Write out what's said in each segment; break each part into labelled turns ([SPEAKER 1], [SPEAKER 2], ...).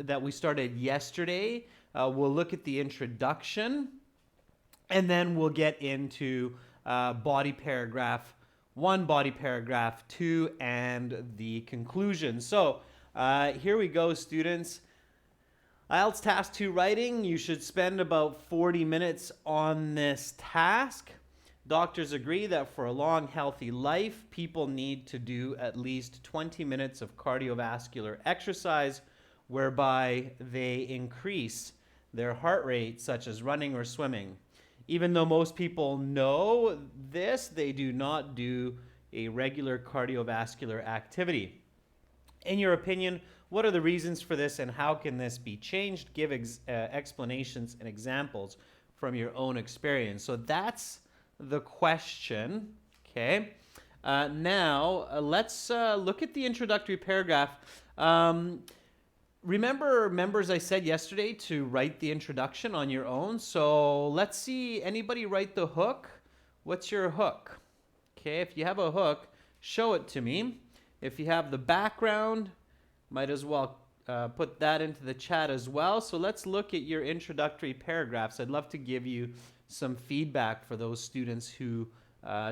[SPEAKER 1] that we started yesterday. We'll look at the introduction, and then we'll get into body paragraph 1, body paragraph 2, and the conclusion. So here we go, students. IELTS Task 2 writing, you should spend about 40 minutes on this task. Doctors agree that for a long, healthy life, people need to do at least 20 minutes of cardiovascular exercise, whereby they increase their heart rate, such as running or swimming. Even though most people know this, they do not do a regular cardiovascular activity. In your opinion, what are the reasons for this and how can this be changed? Give explanations and examples from your own experience. So that's the question, okay? Now, let's look at the introductory paragraph. Remember, members, I said yesterday to write the introduction on your own. So let's see, anybody write the hook? What's your hook? Okay, if you have a hook, show it to me. If you have the background, might as well put that into the chat as well. So let's look at your introductory paragraphs. I'd love to give you some feedback for those students who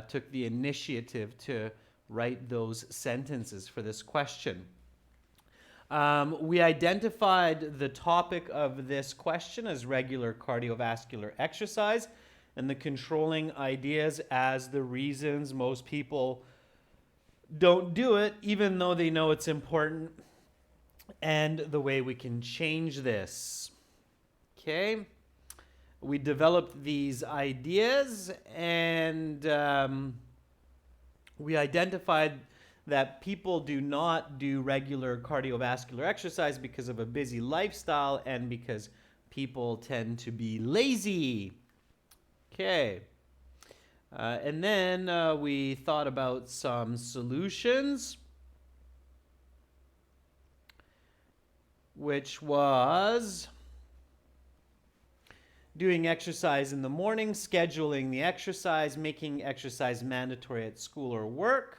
[SPEAKER 1] took the initiative to write those sentences for this question. We identified the topic of this question as regular cardiovascular exercise and the controlling ideas as the reasons most people don't do it, even though they know it's important, and the way we can change this. Okay? We developed these ideas, and we identified that people do not do regular cardiovascular exercise because of a busy lifestyle and because people tend to be lazy. Okay. And then we thought about some solutions, which was doing exercise in the morning, scheduling the exercise, making exercise mandatory at school or work.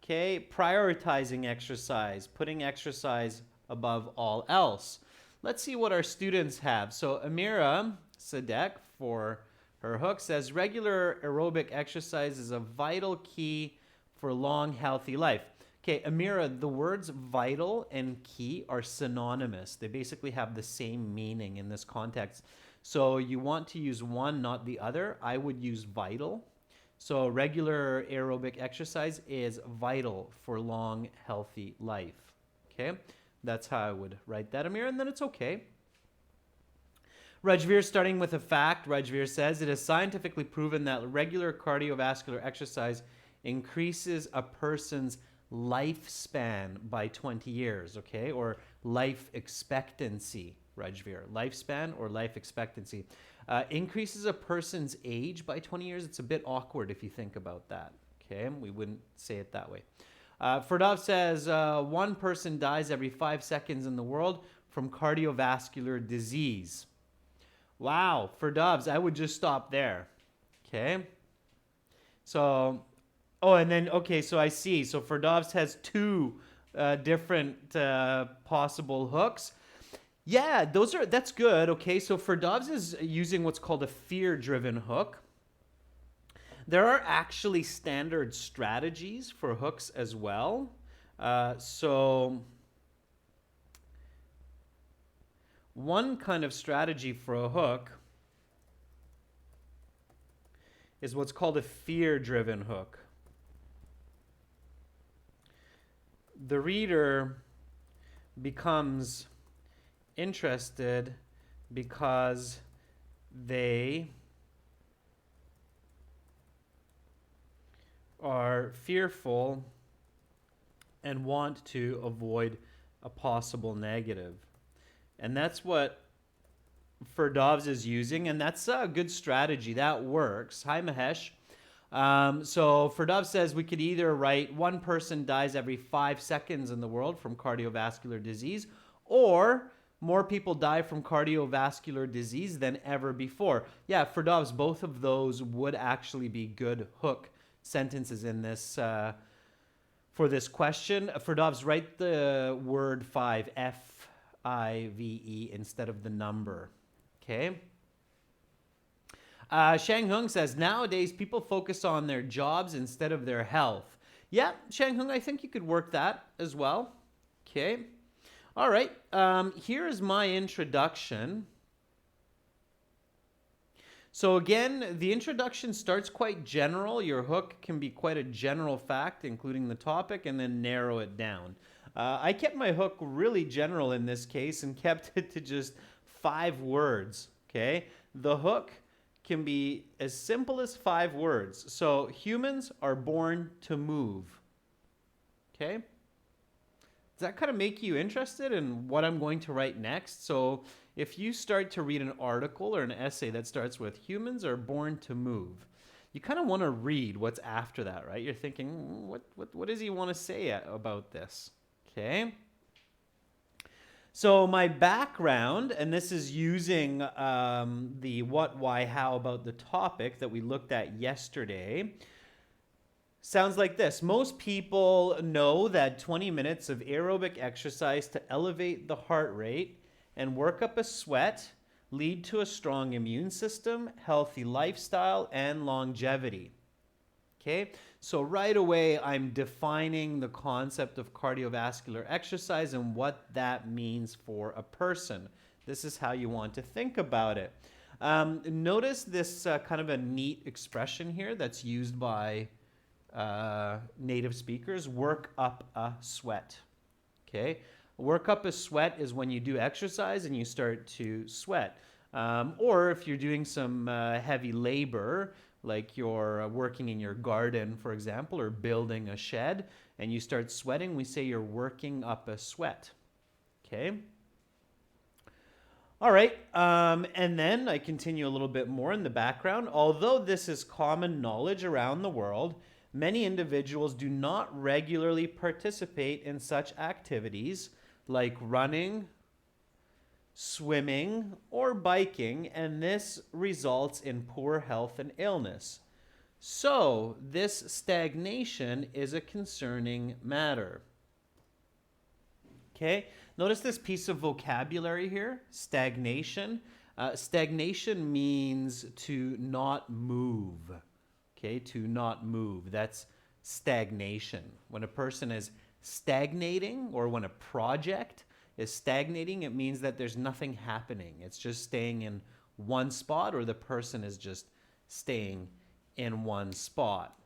[SPEAKER 1] Okay, prioritizing exercise, putting exercise above all else. Let's see what our students have. So Amira Sadek, for her hook, says regular aerobic exercise is a vital key for long, healthy life. Okay, Amira, the words vital and key are synonymous. They basically have the same meaning in this context. So you want to use one, not the other. I would use vital. So regular aerobic exercise is vital for long, healthy life. Okay, that's how I would write that, Amir, and then it's okay. Rajveer, starting with a fact, Rajveer says, it is scientifically proven that regular cardiovascular exercise increases a person's lifespan by 20 years, okay, or life expectancy, Rajveer. Lifespan or life expectancy. Increases a person's age by 20 years. It's a bit awkward if you think about that. Okay, we wouldn't say it that way. Ferdav says, one person dies every 5 seconds in the world from cardiovascular disease. Wow, Ferdavs, I would just stop there. Okay. So, oh, and then, okay, so I see. So Ferdavs has two different possible hooks. Yeah, that's good. Okay, so Ferdavs is using what's called a fear-driven hook. There are actually standard strategies for hooks as well. So one kind of strategy for a hook is what's called a fear-driven hook. The reader becomes interested because they are fearful and want to avoid a possible negative. And that's what Ferdavs is using, and that's a good strategy. That works. Hi, Mahesh. So Ferdav says we could either write one person dies every 5 seconds in the world from cardiovascular disease, or more people die from cardiovascular disease than ever before. Yeah, Ferdavs, both of those would actually be good hook sentences in this for this question. Ferdavs, write the word 5, I-V-E instead of the number. Okay. Shang Hung says, nowadays people focus on their jobs instead of their health. Yeah, Shang Hung, I think you could work that as well. Okay. All right. Here is my introduction. So again, the introduction starts quite general. Your hook can be quite a general fact, including the topic, and then narrow it down. I kept my hook really general in this case and kept it to just 5 words. Okay. The hook can be as simple as 5 words. So humans are born to move. Okay? Does that kind of make you interested in what I'm going to write next? So if you start to read an article or an essay that starts with humans are born to move, you kind of want to read what's after that, right? You're thinking, what does he want to say about this? Okay? So my background, and this is using the what, why, how about the topic that we looked at yesterday, sounds like this. Most people know that 20 minutes of aerobic exercise to elevate the heart rate and work up a sweat lead to a strong immune system, healthy lifestyle, and longevity. Okay, so right away, I'm defining the concept of cardiovascular exercise and what that means for a person. This is how you want to think about it. Notice this kind of a neat expression here that's used by native speakers, work up a sweat. Okay, work up a sweat is when you do exercise and you start to sweat. Or if you're doing some heavy labor, like you're working in your garden, for example, or building a shed, and you start sweating, we say you're working up a sweat. Okay? All right, and then I continue a little bit more in the background. Although this is common knowledge around the world, many individuals do not regularly participate in such activities like running, swimming, or biking, and this results in poor health and illness. So, this stagnation is a concerning matter. Okay, notice this piece of vocabulary here, stagnation. Stagnation means to not move. Okay, to not move. That's stagnation. When a person is stagnating, or when a project is stagnating, it means that there's nothing happening. It's just staying in one spot, or the person is just staying in one spot.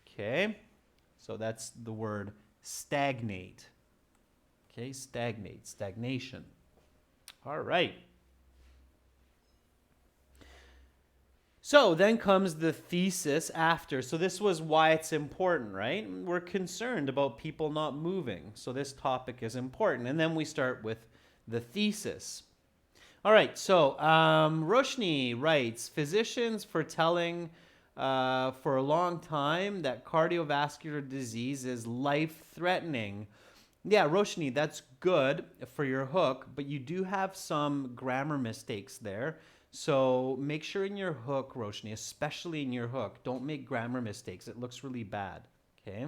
[SPEAKER 1] Okay? So that's the word stagnate. Okay, stagnate, stagnation. All right. So then comes the thesis after. So this was why it's important, right? We're concerned about people not moving. So this topic is important. And then we start with the thesis. All right, so Roshni writes, physicians foretelling for a long time that cardiovascular disease is life-threatening. Yeah, Roshni, that's good for your hook, but you do have some grammar mistakes there. So make sure in your hook, Roshni, especially in your hook, don't make grammar mistakes. It looks really bad, okay?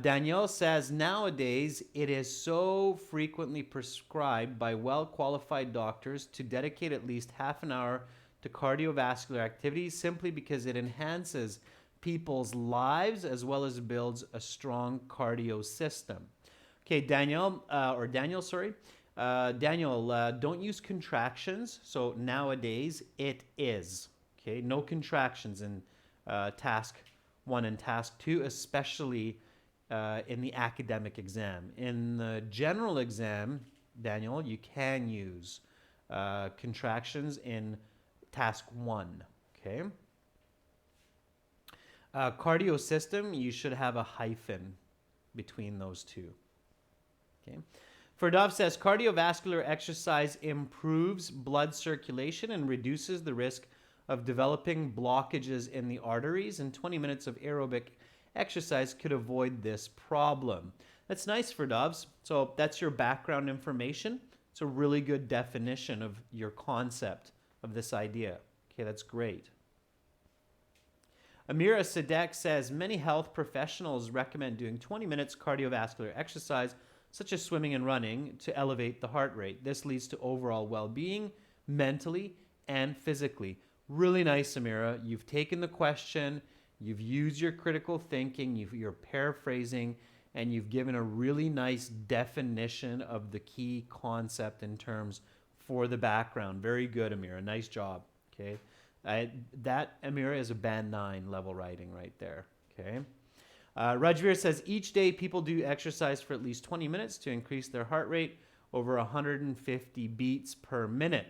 [SPEAKER 1] Danielle says, nowadays, it is so frequently prescribed by well-qualified doctors to dedicate at least half an hour to cardiovascular activities simply because it enhances people's lives as well as builds a strong cardio system. Okay, Daniel, Daniel, don't use contractions. So nowadays, it is. Okay, no contractions in task 1 and task 2, especially in the academic exam. In the general exam, Daniel, you can use contractions in task 1. Okay. Cardio system, you should have a hyphen between those two. Okay. Ferdov says cardiovascular exercise improves blood circulation and reduces the risk of developing blockages in the arteries, and 20 minutes of aerobic exercise could avoid this problem. That's nice, Ferdovs. So that's your background information. It's a really good definition of your concept of this idea. Okay, that's great. Amira Sadek says many health professionals recommend doing 20 minutes cardiovascular exercise such as swimming and running, to elevate the heart rate. This leads to overall well-being, mentally and physically. Really nice, Amira. You've taken the question, you've used your critical thinking, you're paraphrasing, and you've given a really nice definition of the key concept in terms for the background. Very good, Amira. Nice job. Okay. That, Amira, is a band 9 level writing right there. Okay. Rajveer says, each day people do exercise for at least 20 minutes to increase their heart rate over 150 beats per minute.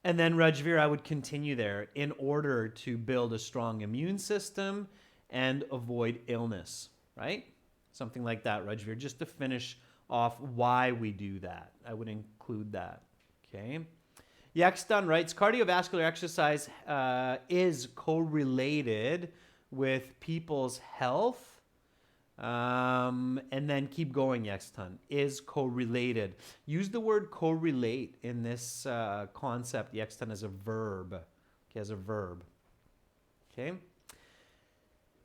[SPEAKER 1] And then, Rajveer, I would continue there in order to build a strong immune system and avoid illness, right? Something like that, Rajveer, just to finish off why we do that. I would include that, okay? Yaxtan writes, cardiovascular exercise is correlated with people's health. And then keep going, Yaxtan. Is correlated. Use the word correlate in this concept, Yaxtan, as a verb. Okay, as a verb. Okay.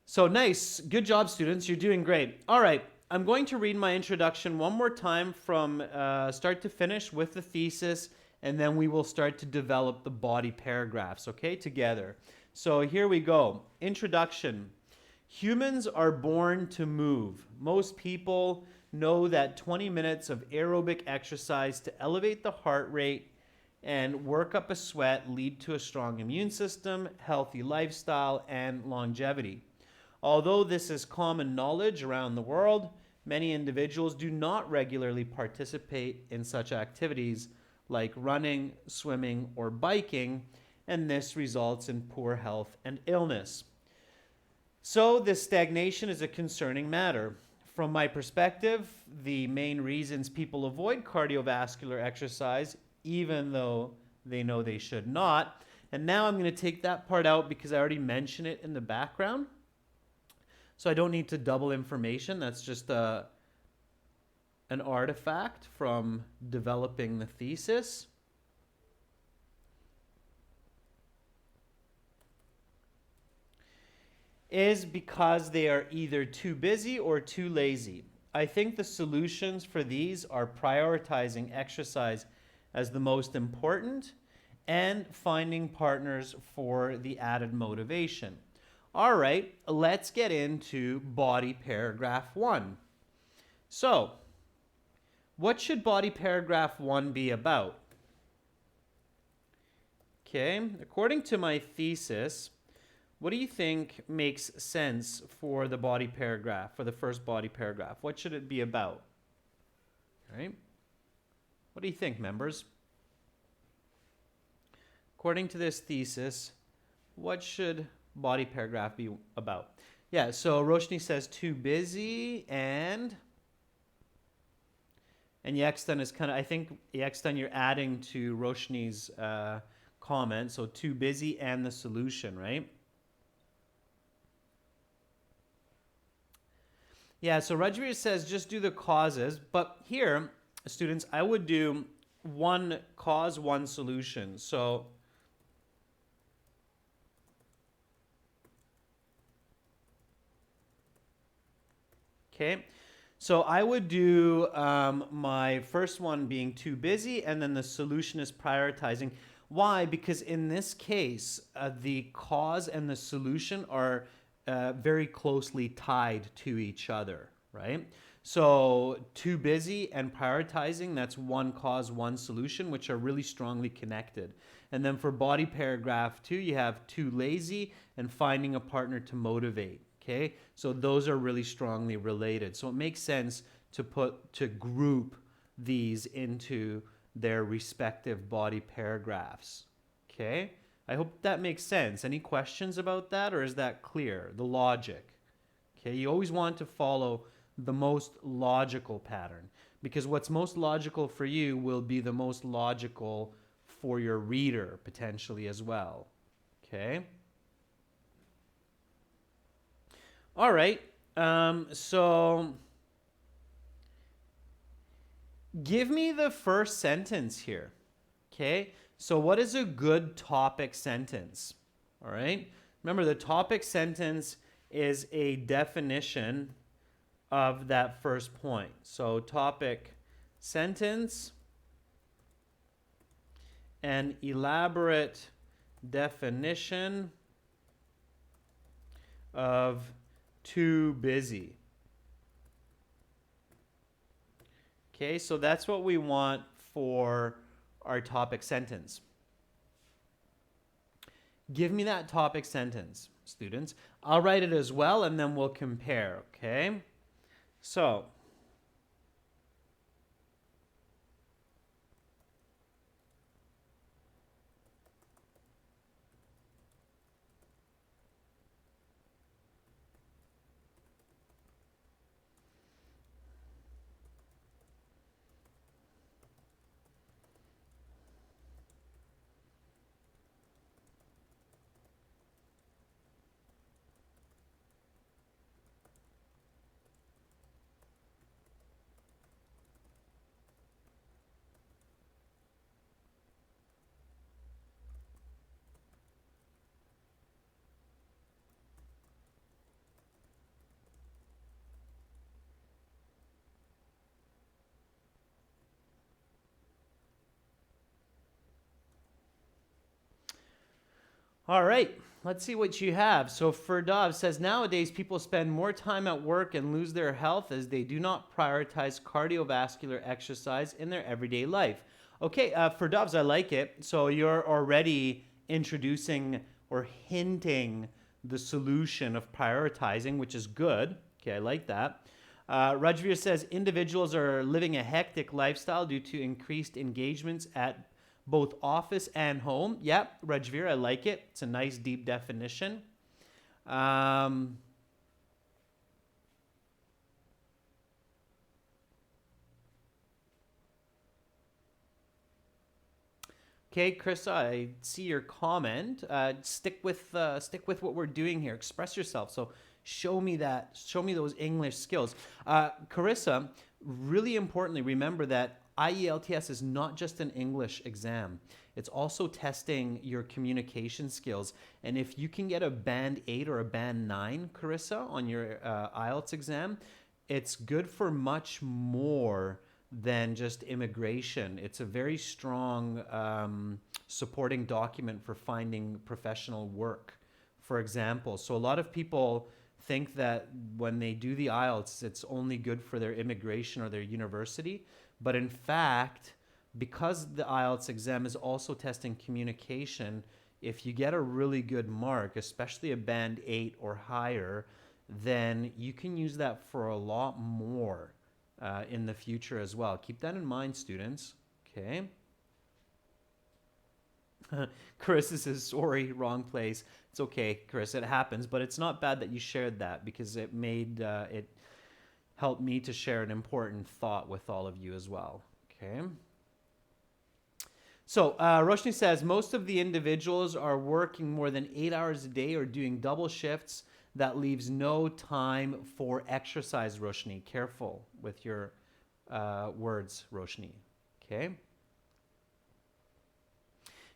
[SPEAKER 1] So nice. Good job, students. You're doing great. All right. I'm going to read my introduction one more time from start to finish with the thesis, and then we will start to develop the body paragraphs, okay, together. So here we go. Introduction. Humans are born to move. Most people know that 20 minutes of aerobic exercise to elevate the heart rate and work up a sweat lead to a strong immune system, healthy lifestyle, and longevity. Although this is common knowledge around the world, many individuals do not regularly participate in such activities like running, swimming, or biking, and this results in poor health and illness. So this stagnation is a concerning matter. From my perspective, the main reasons people avoid cardiovascular exercise, even though they know they should not, and now I'm going to take that part out because I already mentioned it in the background. So I don't need to double information. That's just an artifact from developing the thesis. Is because they are either too busy or too lazy. I think the solutions for these are prioritizing exercise as the most important and finding partners for the added motivation. All right, let's get into body paragraph 1. So, what should body paragraph 1 be about? Okay, according to my thesis, what do you think makes sense for the body paragraph, for the first body paragraph? What should it be about? All right. What do you think, members? According to this thesis, what should body paragraph be about? Yeah, so Roshni says too busy and Yaxtan is kind of, I think, Yaxtan, you're adding to Roshni's comment, so too busy and the solution, right? Yeah, so Rajveer says just do the causes, but here, students, I would do one cause, one solution. So okay, so I would do my first one being too busy, and then the solution is prioritizing. Why? Because in this case, the cause and the solution are very closely tied to each other, right? So too busy and prioritizing, that's one cause, one solution, which are really strongly connected. And then for body paragraph 2, you have too lazy and finding a partner to motivate, okay? So those are really strongly related. So it makes sense to group these into their respective body paragraphs, okay? I hope that makes sense. Any questions about that, or is that clear? The logic. Okay, you always want to follow the most logical pattern, because what's most logical for you will be the most logical for your reader potentially as well. Okay? All right. So give me the first sentence here. Okay? So what is a good topic sentence? All right. Remember, the topic sentence is a definition of that first point. So topic sentence, an elaborate definition of too busy. Okay, so that's what we want for our topic sentence. Give me that topic sentence, students. I'll write it as well, and then we'll compare, okay? So, all right, let's see what you have. So Ferdov says, nowadays people spend more time at work and lose their health as they do not prioritize cardiovascular exercise in their everyday life. Okay, Ferdovs, I like it. So you're already introducing or hinting the solution of prioritizing, which is good. Okay, I like that. Rajveer says, individuals are living a hectic lifestyle due to increased engagements at both office and home. Yep, Rajveer, I like it. It's a nice deep definition. Okay, Chris, I see your comment. Stick with what we're doing here. Express yourself. So show me that. Show me those English skills. Carissa, really importantly, remember that IELTS is not just an English exam. It's also testing your communication skills. And if you can get a band 8 or a band 9, Carissa, on your IELTS exam, it's good for much more than just immigration. It's a very strong supporting document for finding professional work, for example. So a lot of people think that when they do the IELTS, it's only good for their immigration or their university. But in fact, because the IELTS exam is also testing communication, if you get a really good mark, especially a band 8 or higher, then you can use that for a lot more in the future as well. Keep that in mind, students. Okay. Carissa says, sorry, wrong place. It's okay, Carissa, it happens, but it's not bad that you shared that because it made it helped me to share an important thought with all of you as well. Okay. So Roshni says, most of the individuals are working more than 8 hours a day or doing double shifts. That leaves no time for exercise, Roshni. Careful with your words, Roshni. Okay.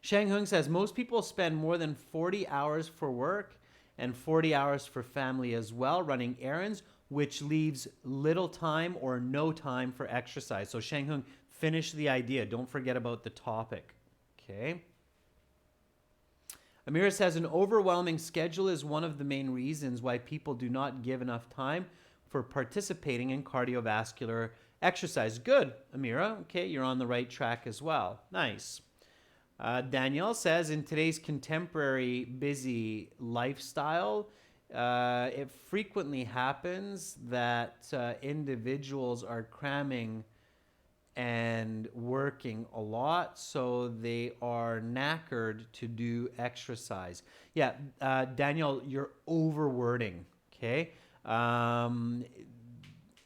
[SPEAKER 1] Shang Hung says, most people spend more than 40 hours for work and 40 hours for family as well, running errands, which leaves little time or no time for exercise. So Shang Hung, finish the idea. Don't forget about the topic. Okay. Amira says, an overwhelming schedule is one of the main reasons why people do not give enough time for participating in cardiovascular exercise. Good, Amira. Okay, you're on the right track as well. Nice. Danielle says, in today's contemporary busy lifestyle, it frequently happens that individuals are cramming and working a lot, so they are knackered to do exercise. Yeah, Daniel, you're overwording, okay?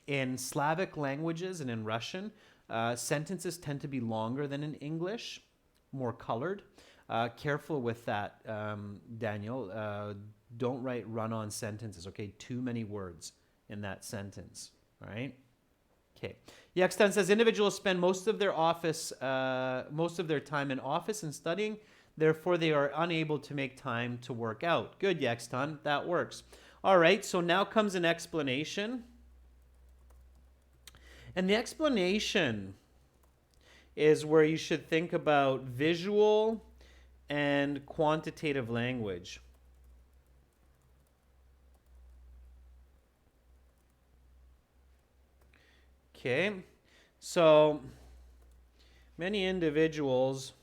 [SPEAKER 1] In Slavic languages and in Russian, sentences tend to be longer than in English, more colored. Careful with that, Daniel. Don't write run-on sentences, okay? Too many words in that sentence, all right? Okay. Yaxtan says individuals spend most of their time in office and studying. Therefore, they are unable to make time to work out. Good, Yaxtan. That works. All right. So now comes an explanation. And the explanation is where you should think about visual and quantitative language. Okay, so many individuals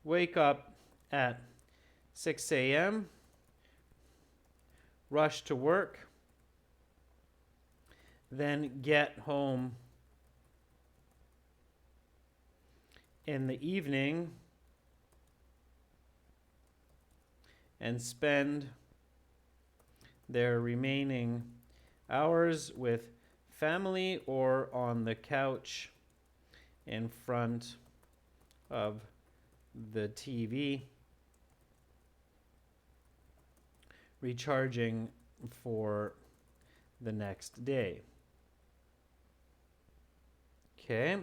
[SPEAKER 1] wake up at 6 a.m., rush to work, then get home in the evening and spend their remaining hours with family or on the couch in front of the TV, recharging for the next day. Okay.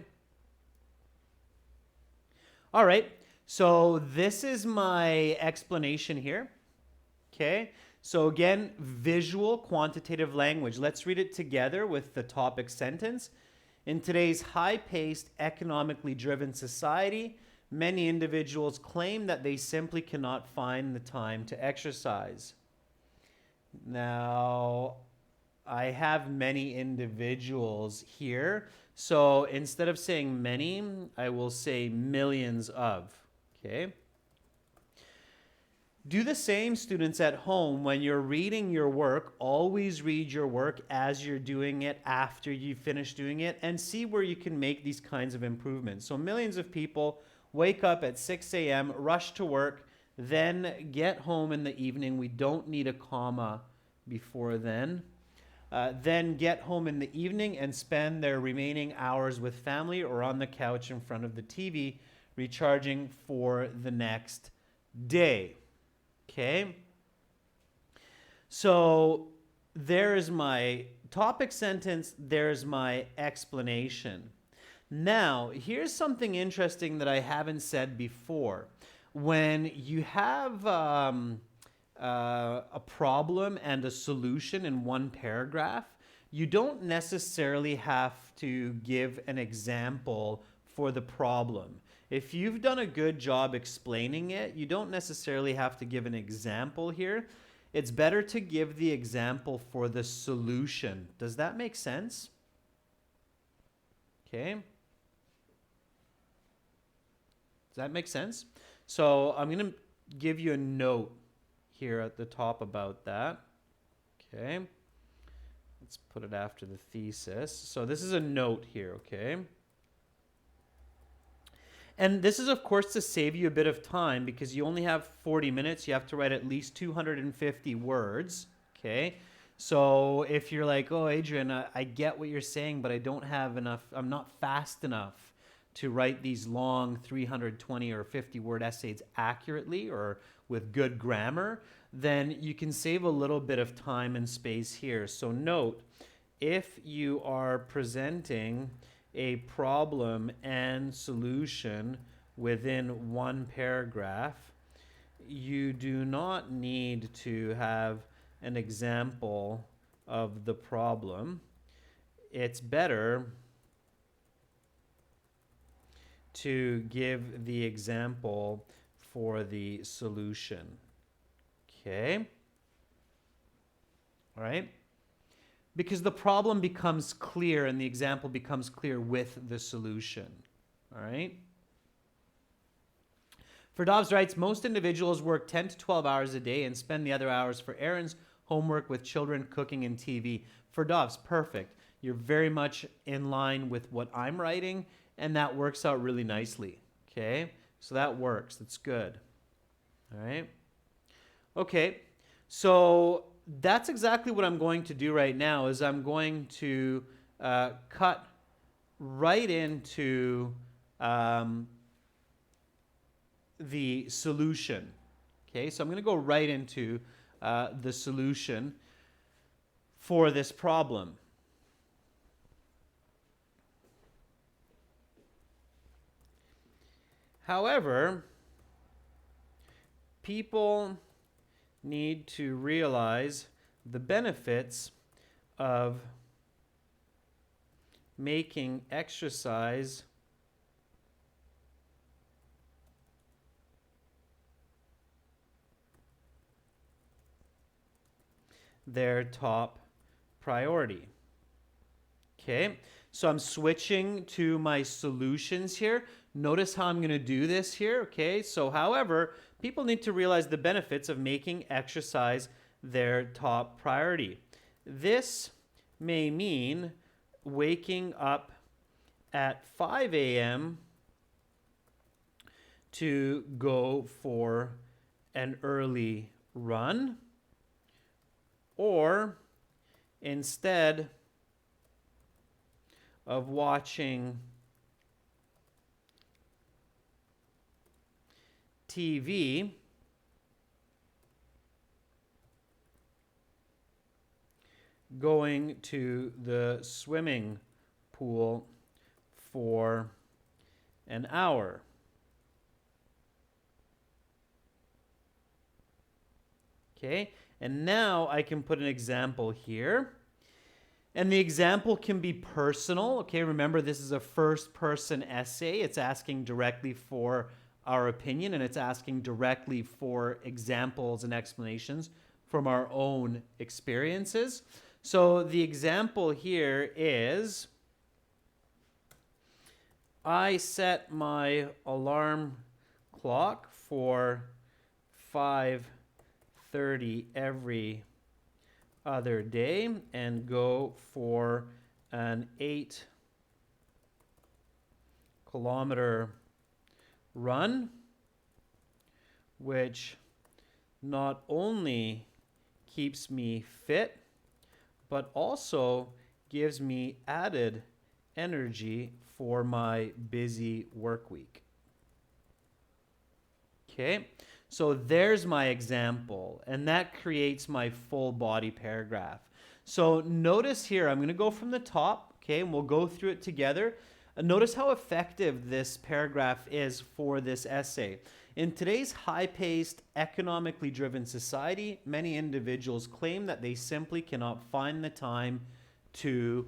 [SPEAKER 1] All right. So this is my explanation here. Okay. So again, visual quantitative language. Let's read it together with the topic sentence. In today's high-paced, economically driven society, many individuals claim that they simply cannot find the time to exercise. Now, I have many individuals here. So instead of saying many, I will say millions of. Okay. Do the same, students at home. When you're reading your work, always read your work as you're doing it, after you finish doing it, and see where you can make these kinds of improvements. So millions of people wake up at 6 a.m., rush to work, then get home in the evening. We don't need a comma before then. Then get home in the evening and spend their remaining hours with family or on the couch in front of the TV, recharging for the next day. Okay? So there's my topic sentence, there's my explanation. Now, here's something interesting that I haven't said before. When you have a problem and a solution in one paragraph, you don't necessarily have to give an example for the problem. If you've done a good job explaining it, you don't necessarily have to give an example here. It's better to give the example for the solution. Does that make sense? Okay. Does that make sense? So I'm going to give you a note here at the top about that. Okay. Let's put it after the thesis. So this is a note here, okay? And this is, of course, to save you a bit of time because you only have 40 minutes. You have to write at least 250 words, okay? So if you're like, oh, Adrian, I get what you're saying, but I don't have enough, I'm not fast enough to write these long 320 or 50 word essays accurately or with good grammar, then you can save a little bit of time and space here. So note, if you are presenting a problem and solution within one paragraph, you do not need to have an example of the problem. It's better to give the example for the solution. Okay? All right? Because the problem becomes clear and the example becomes clear with the solution. All right? Ferdows writes, most individuals work 10 to 12 hours a day and spend the other hours for errands, homework with children, cooking, and TV. Ferdows, perfect. You're very much in line with what I'm writing, and that works out really nicely. Okay? So that works. That's good. All right? Okay. So that's exactly what I'm going to do right now is I'm going to cut right into the solution. Okay, so I'm going to go right into the solution for this problem. However, people need to realize the benefits of making exercise their top priority. Okay, so I'm switching to my solutions here. Notice how I'm going to do this here. Okay, so however, people need to realize the benefits of making exercise their top priority. This may mean waking up at 5 a.m. to go for an early run, or instead of watching TV, going to the swimming pool for an hour. Okay, and now I can put an example here. And the example can be personal. Okay, remember this is a first-person essay. It's asking directly for our opinion, and it's asking directly for examples and explanations from our own experiences. So the example here is, I set my alarm clock for 5:30 every other day and go for an 8-kilometer run, which not only keeps me fit, but also gives me added energy for my busy work week. Okay, so there's my example, and that creates my full body paragraph. So notice here, I'm going to go from the top, okay, and we'll go through it together. Notice how effective this paragraph is for this essay. In today's high-paced, economically driven society, many individuals claim that they simply cannot find the time to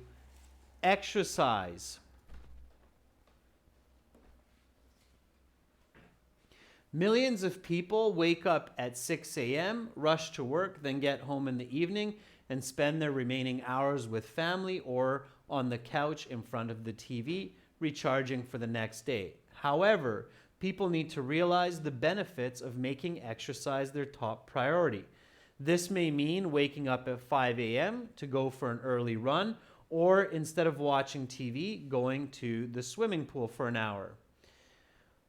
[SPEAKER 1] exercise. Millions of people wake up at 6 a.m., rush to work, then get home in the evening and spend their remaining hours with family or on the couch in front of the TV, recharging for the next day. However, people need to realize the benefits of making exercise their top priority. This may mean waking up at 5 a.m. to go for an early run, or instead of watching TV, going to the swimming pool for an hour.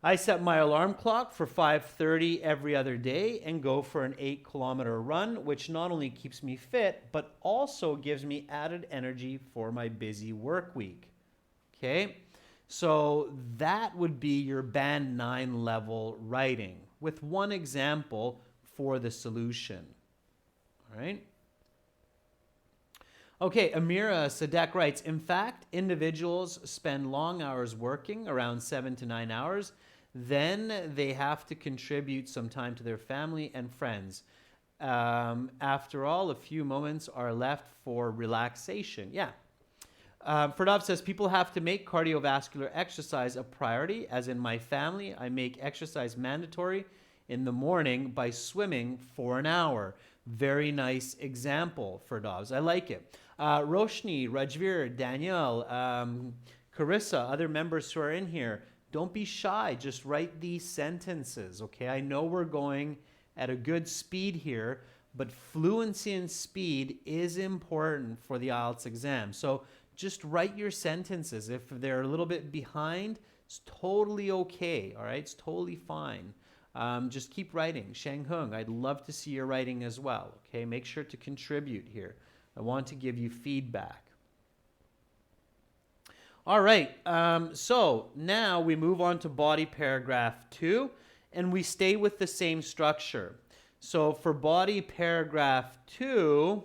[SPEAKER 1] I set my alarm clock for 5:30 every other day and go for an 8-kilometer run, which not only keeps me fit, but also gives me added energy for my busy work week. Okay, so that would be your Band 9 level writing with one example for the solution. All right. Okay, Amira Sadek writes, in fact, individuals spend long hours working, around 7 to 9 hours. Then they have to contribute some time to their family and friends. After all, a few moments are left for relaxation. Yeah. Ferdov says, people have to make cardiovascular exercise a priority. As in my family, I make exercise mandatory in the morning by swimming for an hour. Very nice example, Ferdovs. I like it. Roshni, Rajvir, Danielle, Carissa, other members who are in here, don't be shy. Just write these sentences, okay? I know we're going at a good speed here, but fluency and speed is important for the IELTS exam. So just write your sentences. If they're a little bit behind, it's totally okay, all right? It's totally fine. Just keep writing. Shang Hung, I'd love to see your writing as well, okay? Make sure to contribute here. I want to give you feedback. All right, so now we move on to body paragraph 2, and we stay with the same structure. So for body paragraph 2,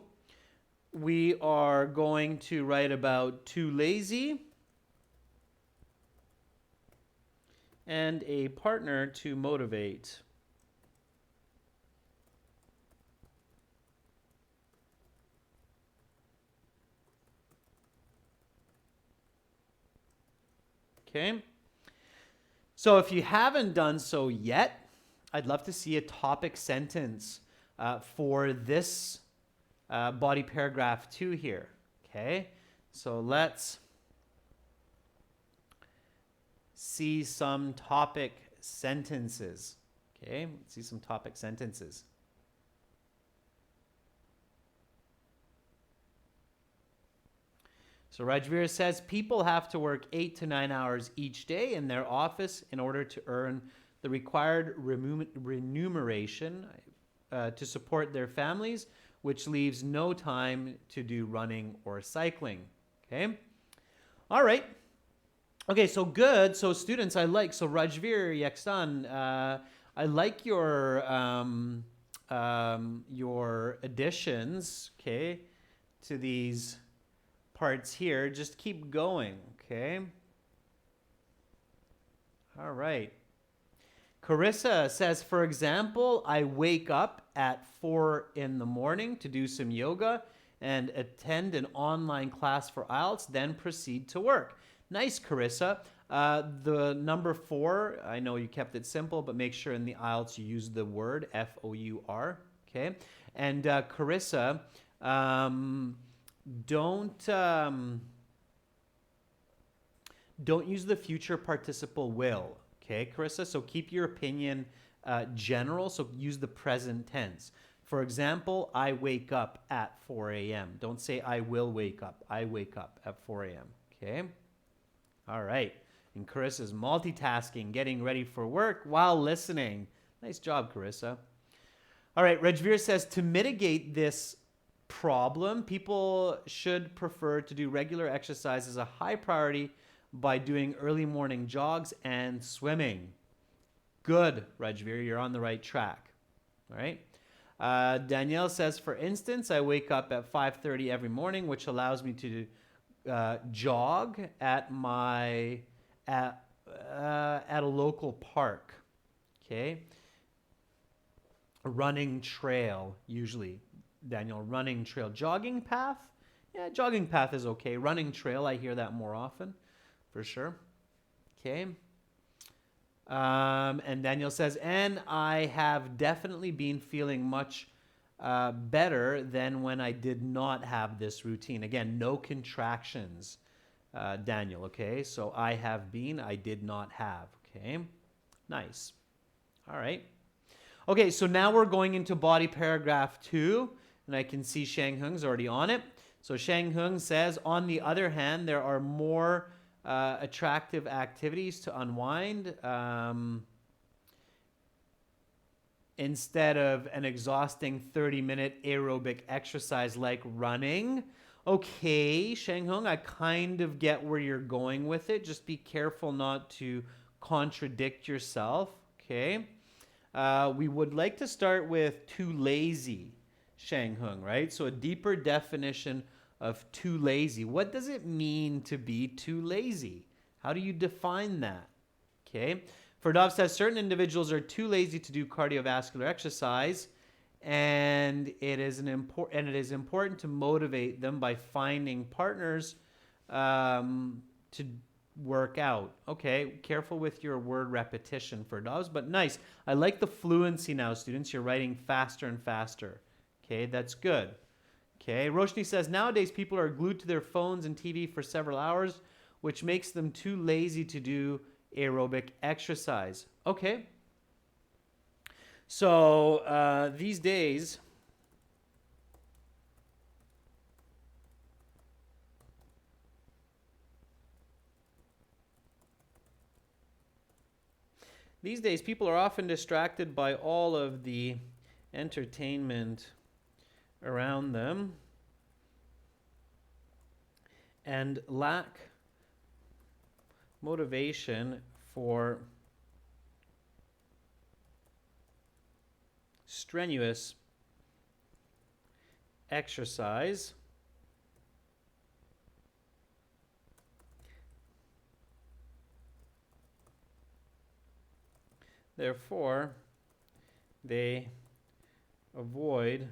[SPEAKER 1] we are going to write about too lazy and a partner to motivate. Okay. So if you haven't done so yet, I'd love to see a topic sentence for this body paragraph 2 here. Okay. So let's see some topic sentences. Okay. Let's see some topic sentences. So Rajveer says people have to work 8 to 9 hours each day in their office in order to earn the required remuneration to support their families, which leaves no time to do running or cycling. Okay. All right. Okay, so good. So students, so Rajveer Yakstan, I like your additions, okay, to these parts here. Just keep going, okay? All right. Carissa says, for example, I wake up at 4 in the morning to do some yoga and attend an online class for IELTS, then proceed to work. Nice, Carissa. The number 4, I know you kept it simple, but make sure in the IELTS you use the word F-O-U-R, okay? And Carissa, don't use the future participle will, okay, Carissa? So keep your opinion general, so use the present tense. For example, I wake up at 4 a.m. Don't say I will wake up. I wake up at 4 a.m., okay? All right. And Carissa's multitasking, getting ready for work while listening. Nice job, Carissa. All right, Rajveer says, to mitigate this problem, people should prefer to do regular exercise as a high priority by doing early morning jogs and swimming. Good, Rajveer, you're on the right track. All right. Danielle says, for instance, I wake up at 5:30 every morning, which allows me to jog at a local park. Okay. A running trail, usually. Daniel, running trail. Jogging path? Yeah, jogging path is okay. Running trail, I hear that more often, for sure. Okay. And Daniel says, and I have definitely been feeling much better than when I did not have this routine. Again, no contractions, Daniel, okay? So I have been, I did not have, okay? Nice. All right. Okay, so now we're going into body paragraph 2, and I can see Shang Hung's already on it. So Shang Hung says, on the other hand, there are more attractive activities to unwind instead of an exhausting 30-minute aerobic exercise like running. Okay, Shang Hung, I kind of get where you're going with it. Just be careful not to contradict yourself, okay? We would like to start with too lazy, Shang Hung, right? So a deeper definition of too lazy. What does it mean to be too lazy? How do you define that? Okay. Ferdov says certain individuals are too lazy to do cardiovascular exercise, and it is important to motivate them by finding partners to work out. Okay, careful with your word repetition, Ferdovs, but nice. I like the fluency now, students. You're writing faster and faster. Okay, that's good. Okay, Roshni says, nowadays people are glued to their phones and TV for several hours, which makes them too lazy to do aerobic exercise. Okay. So these days, people are often distracted by all of the entertainment around them and lack motivation for strenuous exercise. Therefore, they avoid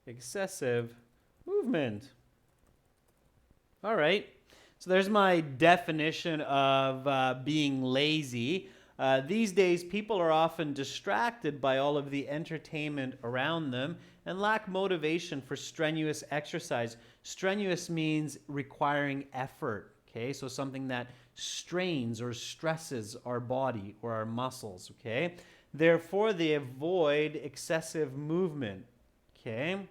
[SPEAKER 1] excessive Movement. All right. So there's my definition of being lazy. These days, people are often distracted by all of the entertainment around them and lack motivation for strenuous exercise. Strenuous means requiring effort, okay? So something that strains or stresses our body or our muscles, okay? Therefore, they avoid excessive movement, okay?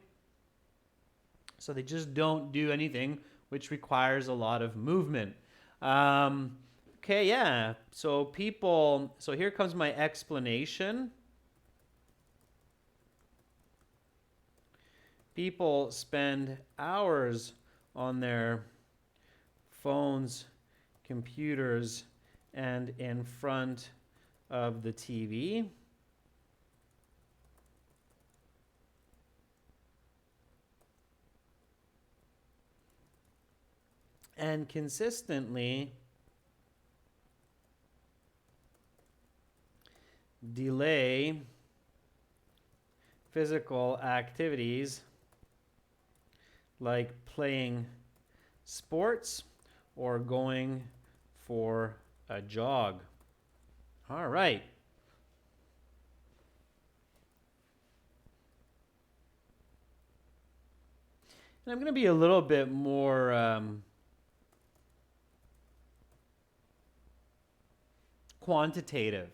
[SPEAKER 1] So they just don't do anything which requires a lot of movement. Okay, yeah. So here comes my explanation. People spend hours on their phones, computers, and in front of the TV. And consistently delay physical activities like playing sports or going for a jog. All right. And I'm going to be a little bit more quantitative,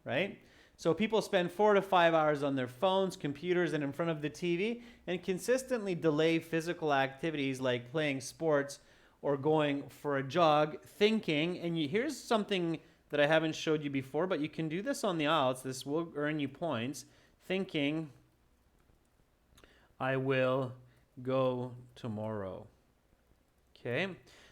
[SPEAKER 1] right? So people spend 4 to 5 hours on their phones, computers, and in front of the TV and consistently delay physical activities like playing sports or going for a jog, thinking, and here's something that I haven't showed you before, but you can do this on the IELTS. This will earn you points. Thinking, I will go tomorrow. Okay,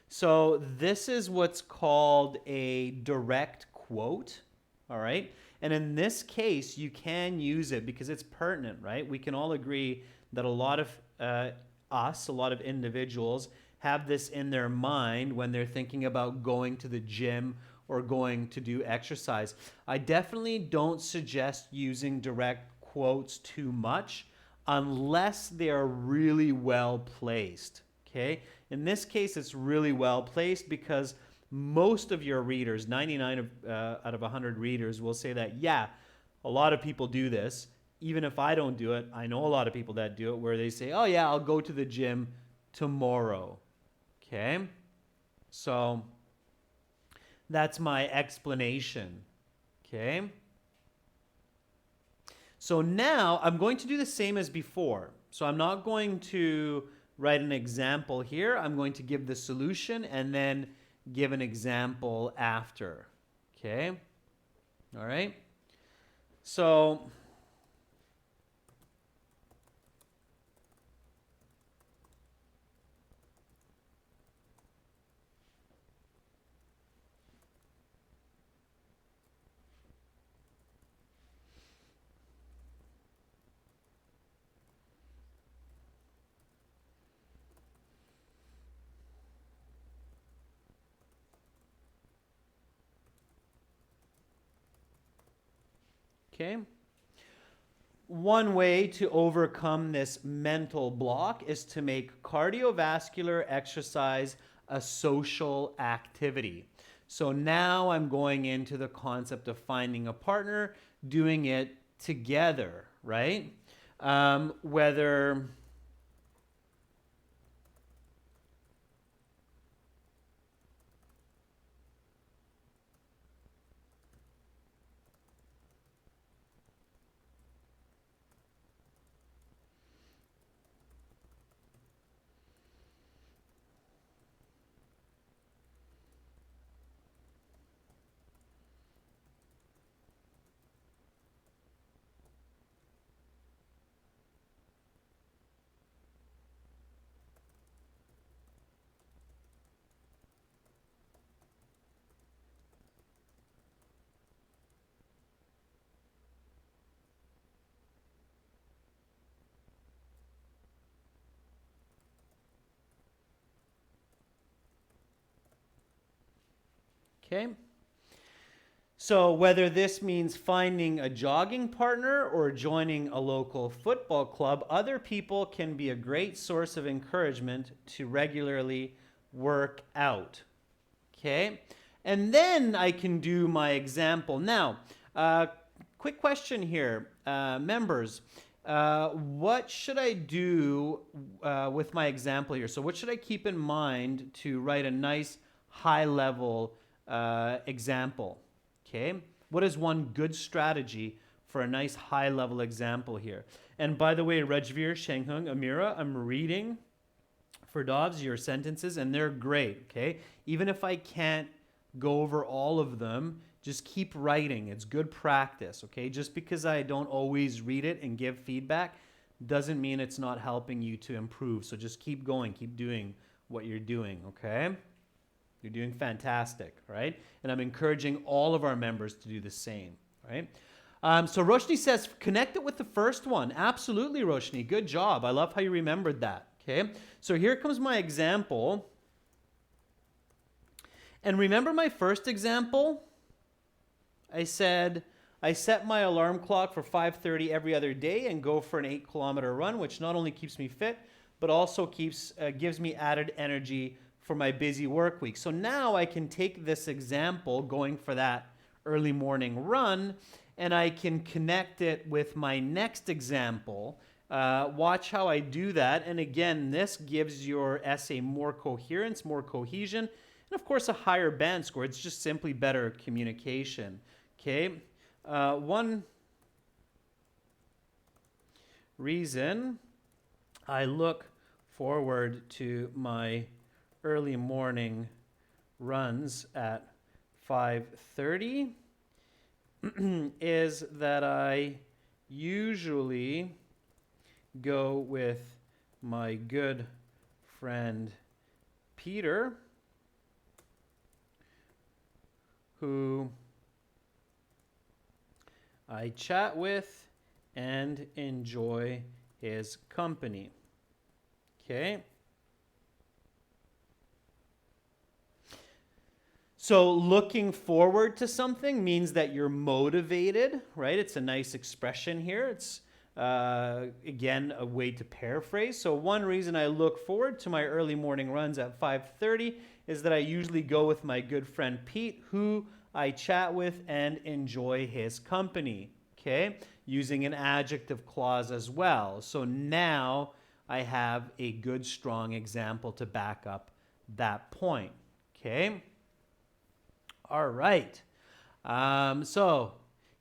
[SPEAKER 1] so this is what's called a direct quote, all right? And in this case, you can use it because it's pertinent, right? We can all agree that a lot of a lot of individuals have this in their mind when they're thinking about going to the gym or going to do exercise. I definitely don't suggest using direct quotes too much unless they are really well placed, okay? In this case, it's really well placed because most of your readers, 99 out of 100 readers, will say that, yeah, a lot of people do this. Even if I don't do it, I know a lot of people that do it where they say, oh yeah, I'll go to the gym tomorrow. Okay? So that's my explanation. Okay? So now I'm going to do the same as before. So I'm not going to write an example here. I'm going to give the solution and then give an example after. Okay? All right? So okay. One way to overcome this mental block is to make cardiovascular exercise a social activity. So now I'm going into the concept of finding a partner, doing it together, right? Whether okay. So whether this means finding a jogging partner or joining a local football club, other people can be a great source of encouragement to regularly work out. Okay? And then I can do my example. Now, quick question here, members. What should I do with my example here? So what should I keep in mind to write a nice high-level example? Okay, what is one good strategy for a nice high-level example here? And by the way, Rajveer, Shenghung, Amira, I'm reading for Dovs your sentences, and they're great, okay? Even if I can't go over all of them, just keep writing. It's good practice, okay? Just because I don't always read it and give feedback doesn't mean it's not helping you to improve. So just keep going, keep doing what you're doing, okay? You're doing fantastic, right? And I'm encouraging all of our members to do the same, right? So Roshni says, connect it with the first one. Absolutely, Roshni. Good job. I love how you remembered that, okay? So here comes my example. And remember my first example? I said, I set my alarm clock for 5:30 every other day and go for an 8-kilometer run, which not only keeps me fit, but also gives me added energy for my busy work week. So now I can take this example going for that early morning run and I can connect it with my next example. Watch how I do that. And again, this gives your essay more coherence, more cohesion, and of course a higher band score. It's just simply better communication. Okay. One reason I look forward to my early morning runs at 5:30 is that I usually go with my good friend Peter, who I chat with and enjoy his company. Okay. So looking forward to something means that you're motivated, right? It's a nice expression here. It's, again, a way to paraphrase. So one reason I look forward to my early morning runs at 5:30 is that I usually go with my good friend Pete, who I chat with and enjoy his company, okay? Using an adjective clause as well. So now I have a good, strong example to back up that point, okay? All right. So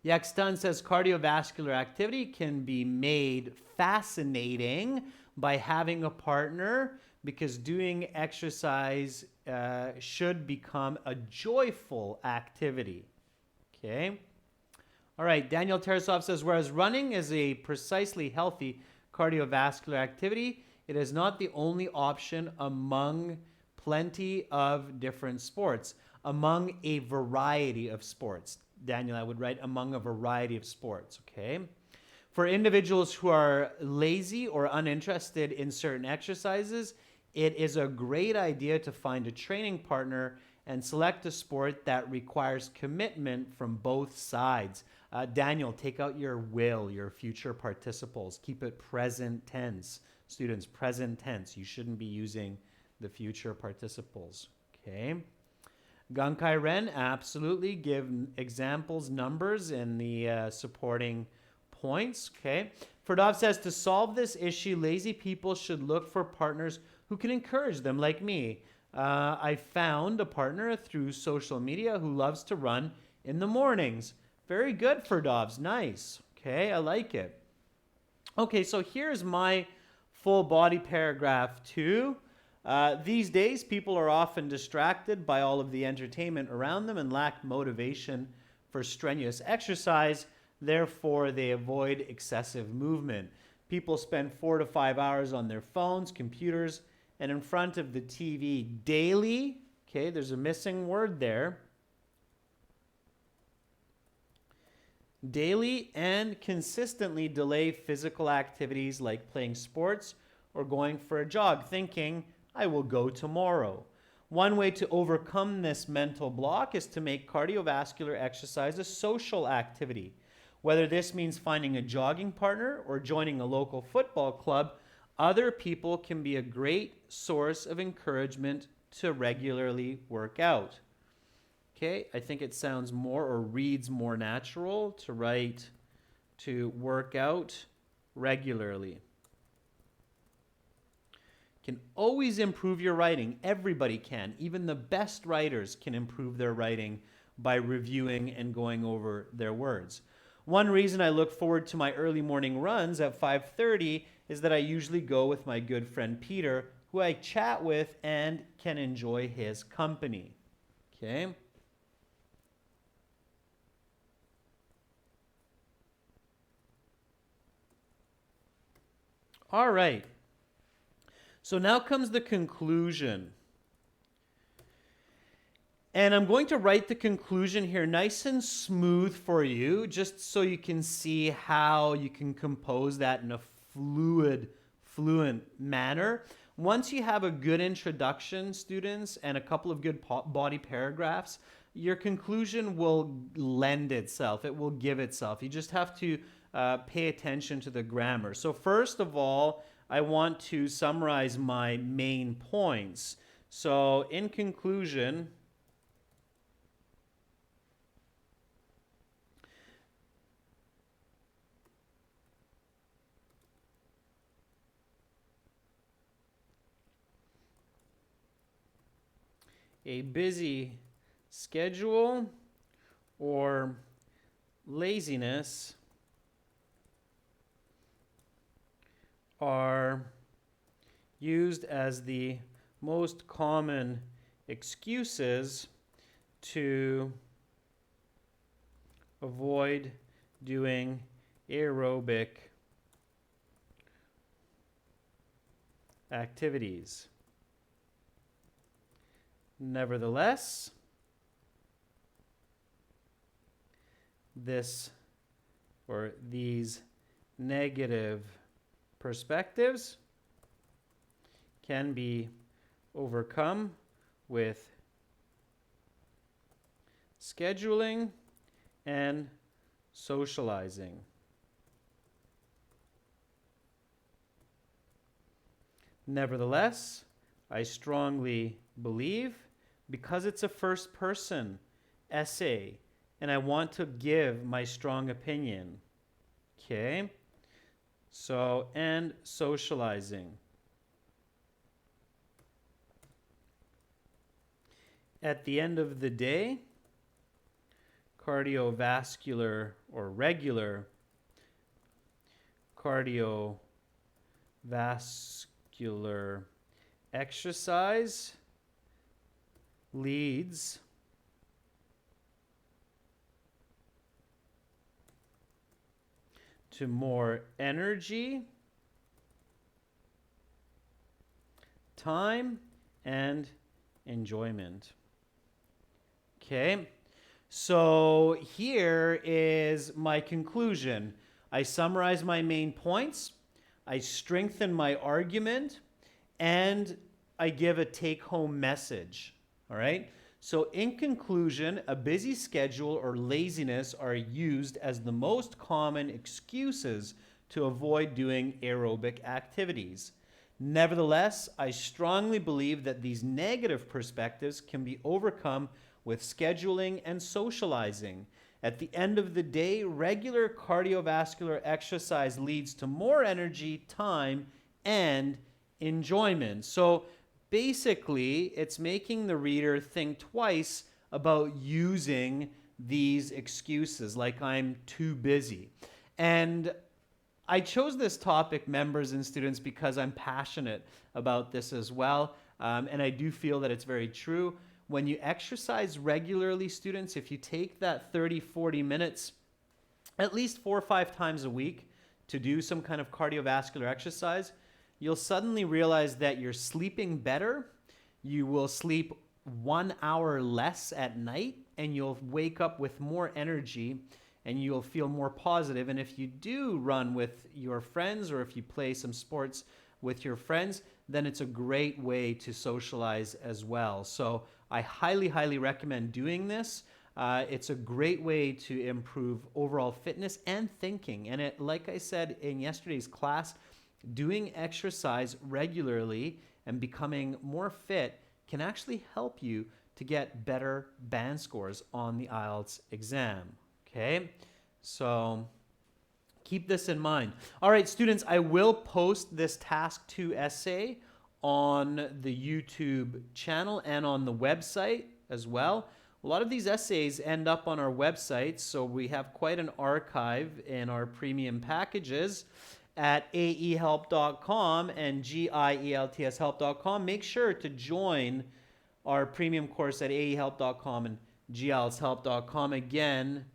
[SPEAKER 1] Yaxtan says cardiovascular activity can be made fascinating by having a partner because doing exercise should become a joyful activity. Okay. All right. Daniel Tarasov says, whereas running is a precisely healthy cardiovascular activity, it is not the only option among plenty of different sports. Among a variety of sports. Daniel, I would write among a variety of sports, okay? For individuals who are lazy or uninterested in certain exercises, it is a great idea to find a training partner and select a sport that requires commitment from both sides. Daniel, take out your will, your future participles. Keep it present tense. Students, present tense. You shouldn't be using the future participles, okay? Gankai Ren, absolutely. Give examples, numbers, in the supporting points. Okay. Ferdov says, to solve this issue, lazy people should look for partners who can encourage them, like me. I found a partner through social media who loves to run in the mornings. Very good, Ferdovs. Nice. Okay, I like it. Okay, so here's my full body paragraph 2. These days, people are often distracted by all of the entertainment around them and lack motivation for strenuous exercise. Therefore, they avoid excessive movement. People spend 4 to 5 hours on their phones, computers, and in front of the TV daily. Okay, there's a missing word there. Daily and consistently delay physical activities like playing sports or going for a jog, thinking, I will go tomorrow. one way to overcome this mental block is to make cardiovascular exercise a social activity. Whether this means finding a jogging partner or joining a local football club, other people can be a great source of encouragement to regularly work out. Okay, I think it sounds more or reads more natural to write to work out regularly. Can always improve your writing. Everybody can. Even the best writers can improve their writing by reviewing and going over their words. One reason I look forward to my early morning runs at 5:30 is that I usually go with my good friend Peter, who I chat with and can enjoy his company. Okay? All right. So now comes the conclusion. And I'm going to write the conclusion here nice and smooth for you, just so you can see how you can compose that in a fluent manner. Once you have a good introduction, students, and a couple of good body paragraphs, your conclusion will lend itself. It will give itself. You just have to pay attention to the grammar. So first of all, I want to summarize my main points. So in conclusion, a busy schedule or laziness are used as the most common excuses to avoid doing aerobic activities. Nevertheless, these negative perspectives can be overcome with scheduling and socializing. Nevertheless, I strongly believe, because it's a first person essay and I want to give my strong opinion. Okay? So, and socializing. At the end of the day, cardiovascular or regular cardiovascular exercise leads to more energy, time, and enjoyment. Okay, so here is my conclusion. I summarize my main points, I strengthen my argument, and I give a take-home message. All right? So in conclusion, a busy schedule or laziness are used as the most common excuses to avoid doing aerobic activities. Nevertheless, I strongly believe that these negative perspectives can be overcome with scheduling and socializing. At the end of the day, regular cardiovascular exercise leads to more energy, time, and enjoyment. So basically, it's making the reader think twice about using these excuses, like I'm too busy. And I chose this topic, members and students, because I'm passionate about this as well. And I do feel that it's very true. When you exercise regularly, students, if you take that 30, 40 minutes, at least 4 or 5 times a week to do some kind of cardiovascular exercise, you'll suddenly realize that you're sleeping better, you will sleep 1 hour less at night, and you'll wake up with more energy, and you'll feel more positive. And if you do run with your friends or if you play some sports with your friends, then it's a great way to socialize as well. So I highly, highly recommend doing this. It's a great way to improve overall fitness and thinking. And like I said in yesterday's class, doing exercise regularly and becoming more fit can actually help you to get better band scores on the IELTS exam. Okay, so keep this in mind. All right, students, I will post this task 2 essay on the YouTube channel and on the website as well. A lot of these essays end up on our website, so we have quite an archive in our premium packages at aehelp.com and gieltshelp.com. Make sure to join our premium course at aehelp.com and gieltshelp.com. Again,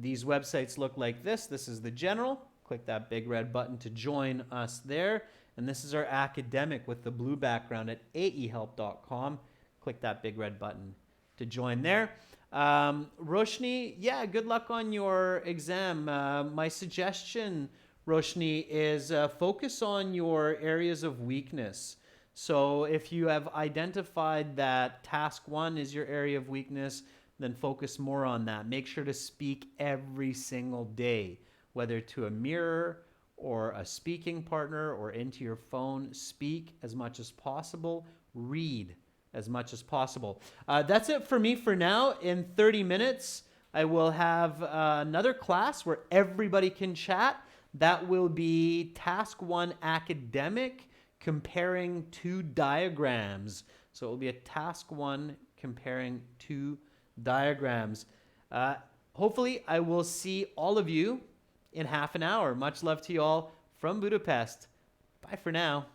[SPEAKER 1] these websites look like this. This is the general. Click that big red button to join us there. And this is our academic with the blue background at aehelp.com. Click that big red button to join there. Roshni, yeah, good luck on your exam. My suggestion, Roshni, is focus on your areas of weakness. So if you have identified that task 1 is your area of weakness, then focus more on that. Make sure to speak every single day, whether to a mirror or a speaking partner or into your phone. Speak as much as possible. Read as much as possible. That's it for me for now. In 30 minutes, I will have another class where everybody can chat. That will be task 1 academic, comparing 2 diagrams. So it will be a task 1 comparing 2 diagrams. Hopefully, I will see all of you in half an hour. Much love to you all from Budapest. Bye for now.